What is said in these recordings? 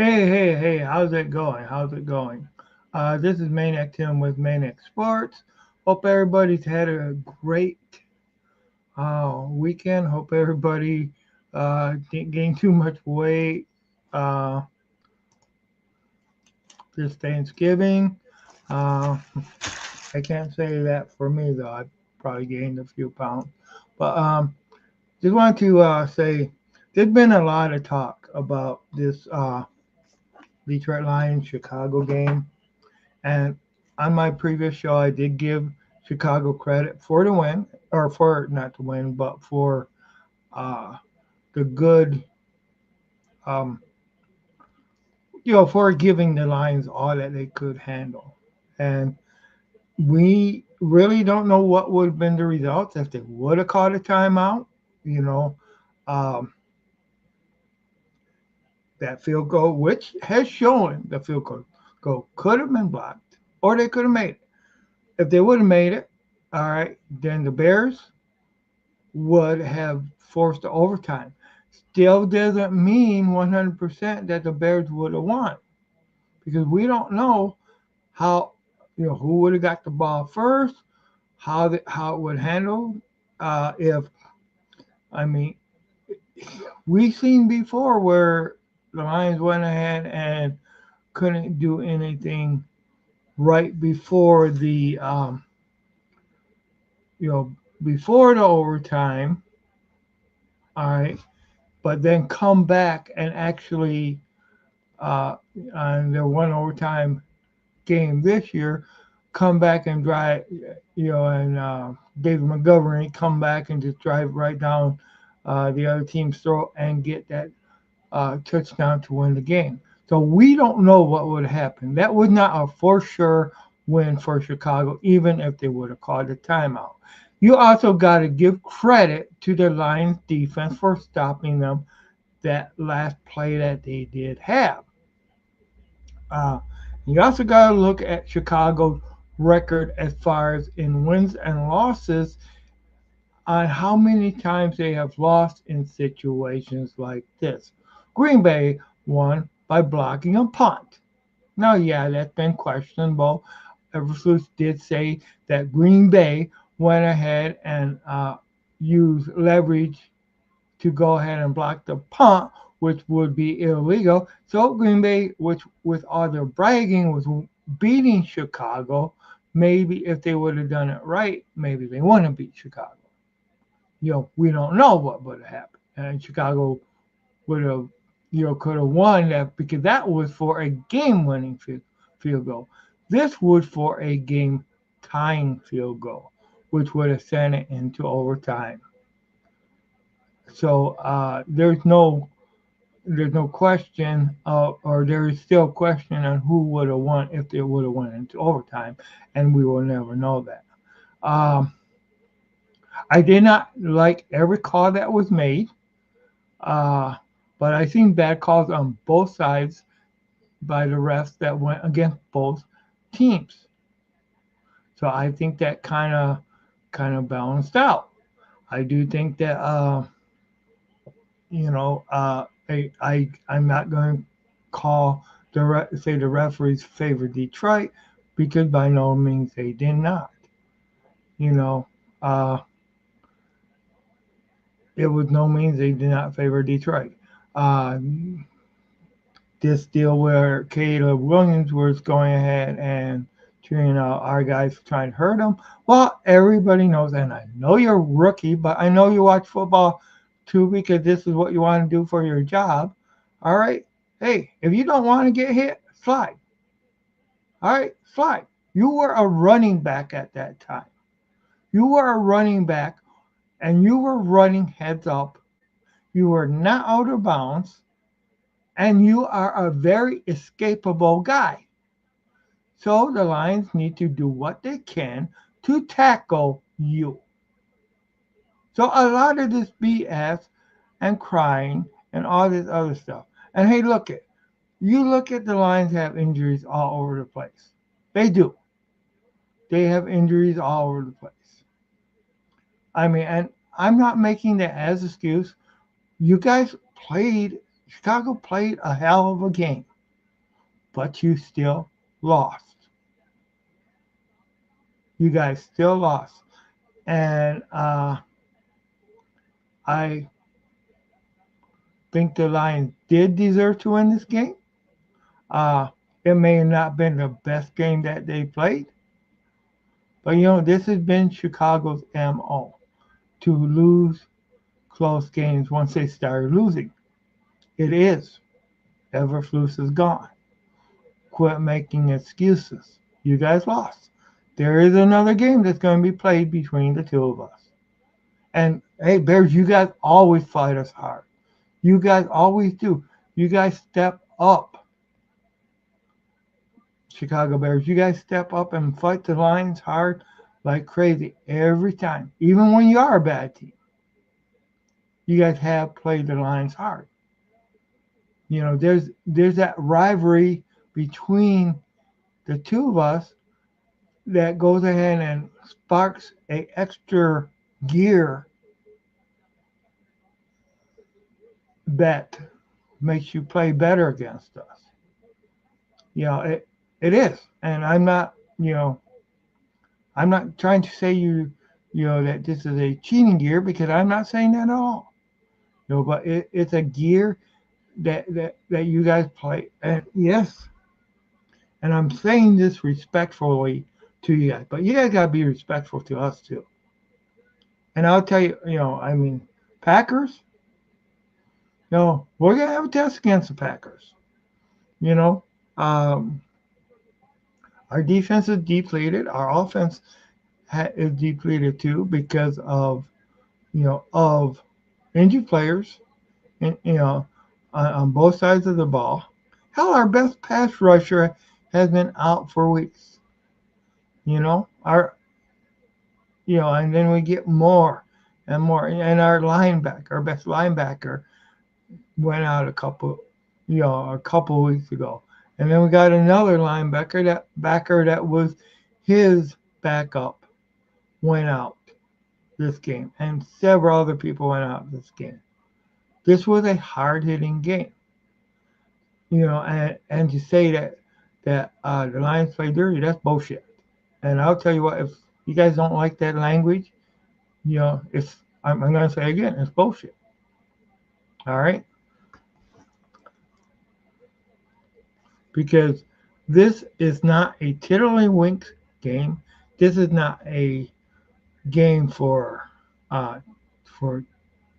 Hey, how's it going? How's it going? This is Maniac Tim with Maniac Sports. Hope everybody's had a great weekend. Hope everybody didn't gain too much weight uh, this Thanksgiving. Uh, I can't say that for me, though. I probably gained a few pounds. But just wanted to say there's been a lot of talk about this Detroit Lions Chicago game. And on my previous show, I did give Chicago credit for the win, or for not the win, but for uh, the good, um, for giving the Lions all that they could handle. And we really don't know what would have been the results if they would have called a timeout. You know, um, that field goal, which has shown the field goal could have been blocked, or they could have made it. If they would have made it, all right, then the Bears would have forced the overtime. Still doesn't mean 100% that the Bears would have won because we don't know how who would have got the ball first, how it would handle. If I mean, we've seen before where the Lions went ahead and couldn't do anything right before the you know before the overtime. All right, but then come back and actually on their one overtime game this year, come back and drive, and David Montgomery come back and just drive right down the other team's throat and get that touchdown to win the game. So we don't know what would happen. That was not a for sure win for Chicago, even if they would have called a timeout. You also got to give credit to the Lions defense for stopping them that last play that they did have. Uh, you also got to look at Chicago's record as far as in wins and losses on how many times they have lost in situations like this. Green Bay won by blocking a punt. Now, yeah, that's been questionable. Eversley did say that Green Bay went ahead and used leverage to go ahead and block the punt, which would be illegal. So Green Bay, which with all their bragging was beating Chicago, maybe if they would have done it right, maybe they wouldn't beat Chicago. We don't know what would have happened. And Chicago would have, could have won that because that was for a game-winning field goal. This was for a game-tying field goal, which would have sent it into overtime. So there's no question, or there is still question on who would have won if they would have went into overtime, and we will never know that. Um, I did not like every call that was made, uh, but I seen bad calls on both sides by the refs that went against both teams. So I think that kind of balanced out. I do think that I'm not going to call say the referees favor Detroit because by no means they did not. You know, uh, it was no means they did not favor Detroit. Uh, this deal where Caleb Williams was going ahead and treating our guys trying to hurt him. Well, everybody knows, and I know you're a rookie, but I know you watch football too because this is what you want to do for your job. All right. Hey, if you don't want to get hit, slide. All right, slide. You were a running back at that time. You were a running back and you were running heads up. You were not out of bounds and you are a very escapable guy. So the Lions need to do what they can to tackle you. So a lot of this BS and crying and all this other stuff. And hey, look at the Lions have injuries all over the place. They do. They have injuries all over the place. I mean, and I'm not making that as excuse. You guys Chicago played a hell of a game. but you still lost. You guys still lost. And I think the Lions did deserve to win this game. Uh, it may have not been the best game that they played, but this has been Chicago's MO to lose close games once they started losing. It is. Everflus is gone. Quit making excuses. You guys lost. There is another game that's going to be played between the two of us. And hey, Bears, you guys always fight us hard. You guys always do. You guys step up. Chicago Bears, you guys step up and fight the Lions hard like crazy every time. Even when you are a bad team, you guys have played the Lions hard. There's that rivalry between the two of us that goes ahead and sparks a extra gear that makes you play better against us. It is. And I'm not trying to say that this is a cheating gear, because I'm not saying that at all. But it's a gear that you guys play. And yes, and I'm saying this respectfully to you guys, but you guys gotta be respectful to us too. And I'll tell you, Packers, we're gonna have a test against the Packers. Um, our defense is depleted. Our offense is depleted too, because of injured players, and on both sides of the ball. Hell, our best pass rusher has been out for weeks. And then we get more and more. And our best linebacker, went out a couple weeks ago. And then we got another linebacker, that was his backup, went out this game, and several other people went out this game. This was a hard-hitting game. And to say that the Lions play dirty, that's bullshit. And I'll tell you what, if you guys don't like that language, I'm going to say again, it's bullshit. All right? Because this is not a tiddlywinks game. This is not a game for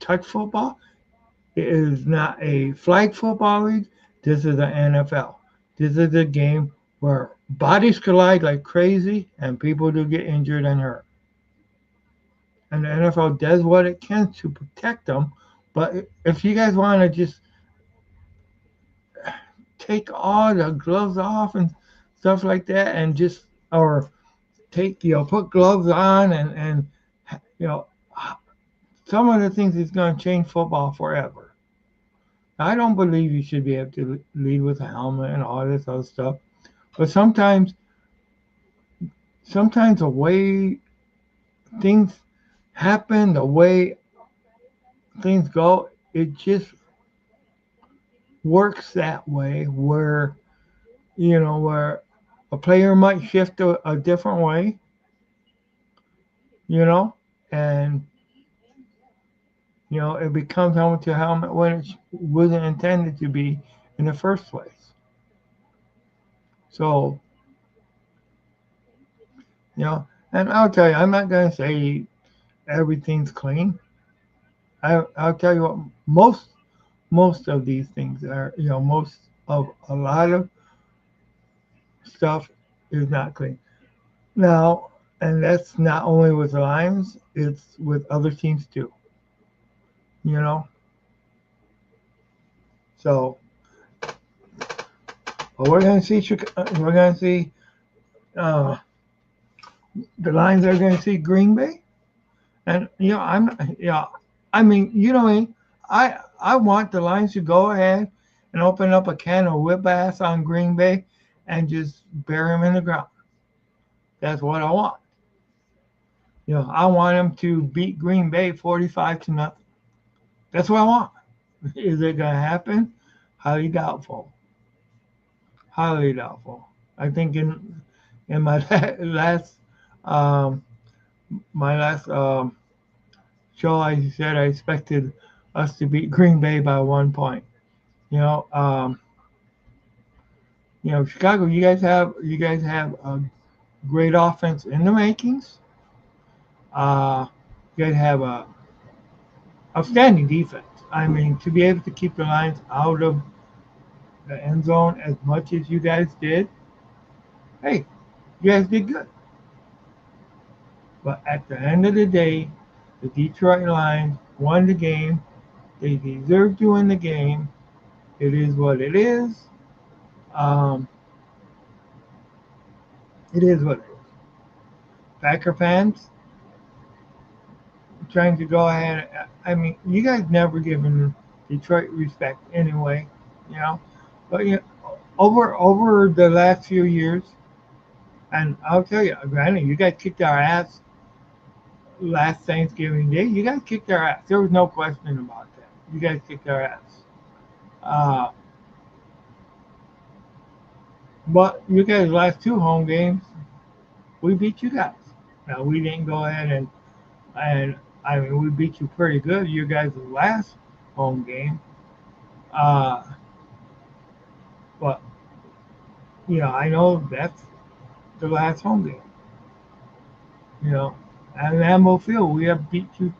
touch football. It is not a flag football league. This is the NFL. This is a game where bodies collide like crazy and people do get injured and hurt. And the NFL does what it can to protect them. But if you guys want to just take all the gloves off and stuff like that, and just, or put gloves on, and some of the things is going to change football forever. I don't believe you should be able to lead with a helmet and all this other stuff. But sometimes the way things happen, the way things go, it just works that way, where where a player might shift a different way, and it becomes helmet to helmet when it wasn't intended to be in the first place. So, and I'll tell you, I'm not going to say everything's clean. I'll tell you what, most of these things are, most of a lot of stuff is not clean. Now, and that's not only with the Lions, it's with other teams too. So, well, we're going to see. We're going to see. Uh, the Lions are going to see Green Bay, and I mean, I want the Lions to go ahead and open up a can of whip ass on Green Bay and just bury them in the ground. That's what I want. I want them to beat Green Bay 45-0. That's what I want. Is it going to happen? Highly doubtful. highly doubtful. I think in my last um, my last show, I said I expected us to beat Green Bay by 1 point. You know, Chicago. You guys have a great offense in the makings. Uh, you guys have a outstanding defense. I mean, to be able to keep the Lions out of the end zone as much as you guys did, hey, you guys did good. But at the end of the day, the Detroit Lions won the game. They deserve to win the game. It is what it is. Um, it is what it is. Packer fans trying to go ahead. I mean, you guys never given Detroit respect anyway, you know. But over the last few years, and I'll tell you, granted, you guys kicked our ass last Thanksgiving Day. You guys kicked our ass. There was no question about that. You guys kicked our ass. Uh, but you guys' last two home games, we beat you guys. Now we didn't go ahead and I mean we beat you pretty good. You guys' last home game, uh, but I know that's the last home game. You know, at Lambeau Field, we have beat you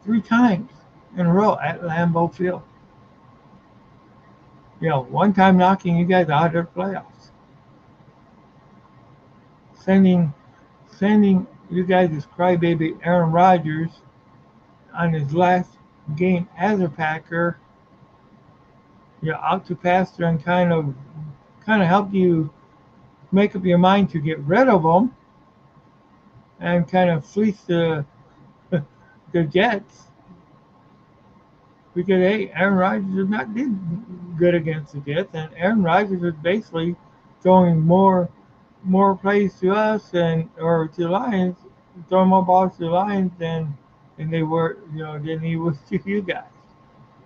3 times in a row at Lambeau Field. One time knocking you guys out of the playoffs, sending sending you guys this crybaby Aaron Rodgers on his last game as a Packer, out to pasture and kind of help you make up your mind to get rid of him and kind of fleece the Jets because hey, Aaron Rodgers is not did good against the Jets, and Aaron Rodgers is basically throwing more plays to us and or to the Lions, throwing more balls to the Lions than they were than he was to you guys.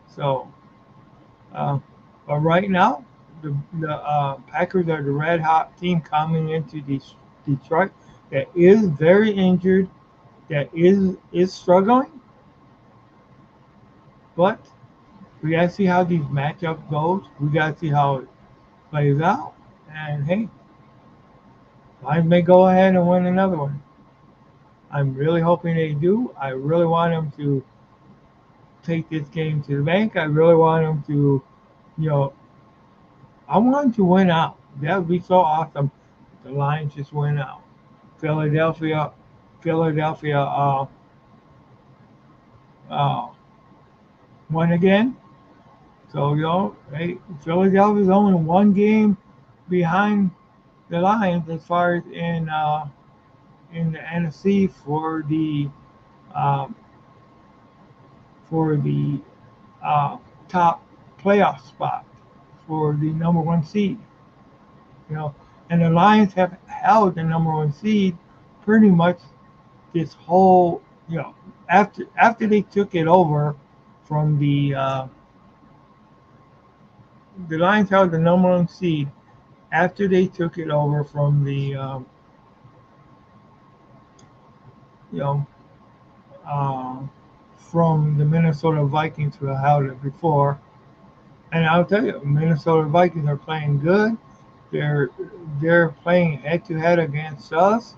So, uh, but right now, the Packers are the red hot team coming into Detroit that is very injured, that is struggling, but we gotta see how these matchups goes. We gotta see how it plays out, and hey, Lions may go ahead and win another one. I'm really hoping they do. I really want them to take this game to the bank. I really want them to, you know, I want them to win out. That would be so awesome. The Lions just win out. Philadelphia, Philadelphia, uh, won again. So hey, Philadelphia's only one game behind the Lions as far as in the NFC um, for the uh, top playoff spot for the number one seed. You know, and the Lions have held the number one seed pretty much this whole after they took it over from the Lions held the number one seed after they took it over from the you know uh, from the Minnesota Vikings who held it before. And I'll tell you, Minnesota Vikings are playing good. They're they're playing head to head against us.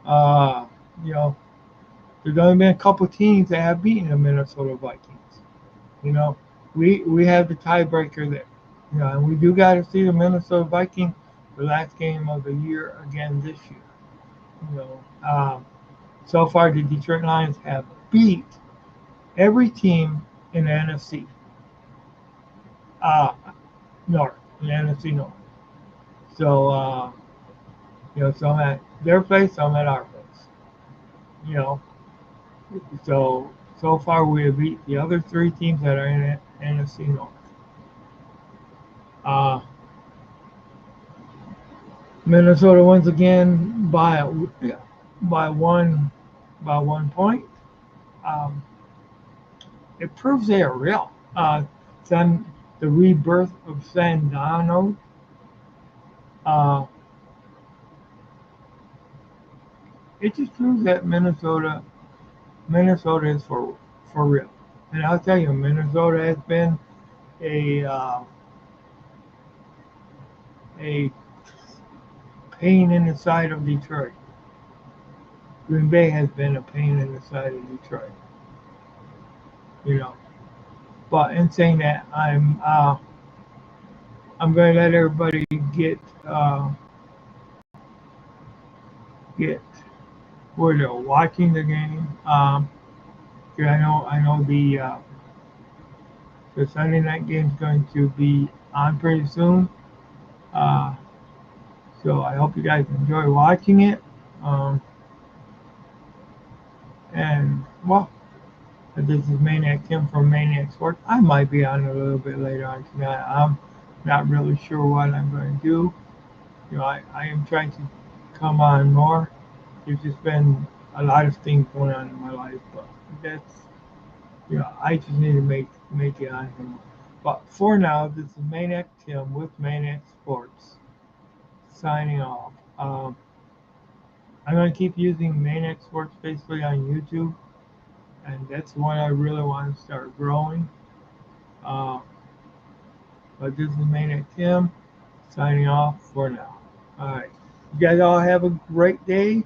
Uh, you know, there's only been a couple teams that have beaten the Minnesota Vikings. You know, we have the tiebreaker there. And we do got to see the Minnesota Vikings the last game of the year again this year. You know, so far the Detroit Lions have beat every team in the NFC uh, North, in the NFC North. So some at their place, some at our place. You know, so far we have beat the other three teams that are in the NFC North. Uh, Minnesota once again by one by 1 point. Um, it proves they are real. San, the rebirth of San Donald. Uh, it just proves that Minnesota is for real. And I'll tell you, Minnesota has been a a pain in the side of Detroit. Green Bay has been a pain in the side of Detroit. You know. But in saying that, I'm going to let everybody uh, get where they're watching the game. 'Cause I know the Sunday night game is going to be on pretty soon. Uh, so I hope you guys enjoy watching it. Um, and well, this is Maniac Tim from Maniac Sports. I might be on a little bit later on tonight. I'm not really sure what I'm going to do. I am trying to come on more. There's just been a lot of things going on in my life, but that's I just need to make it on here. But for now, this is Maniac Tim with Maniac Sports signing off. I'm gonna keep using Maniac Sports basically on YouTube, and that's the one I really want to start growing. Uh, but this is Maniac Tim signing off for now. All right, you guys all have a great day.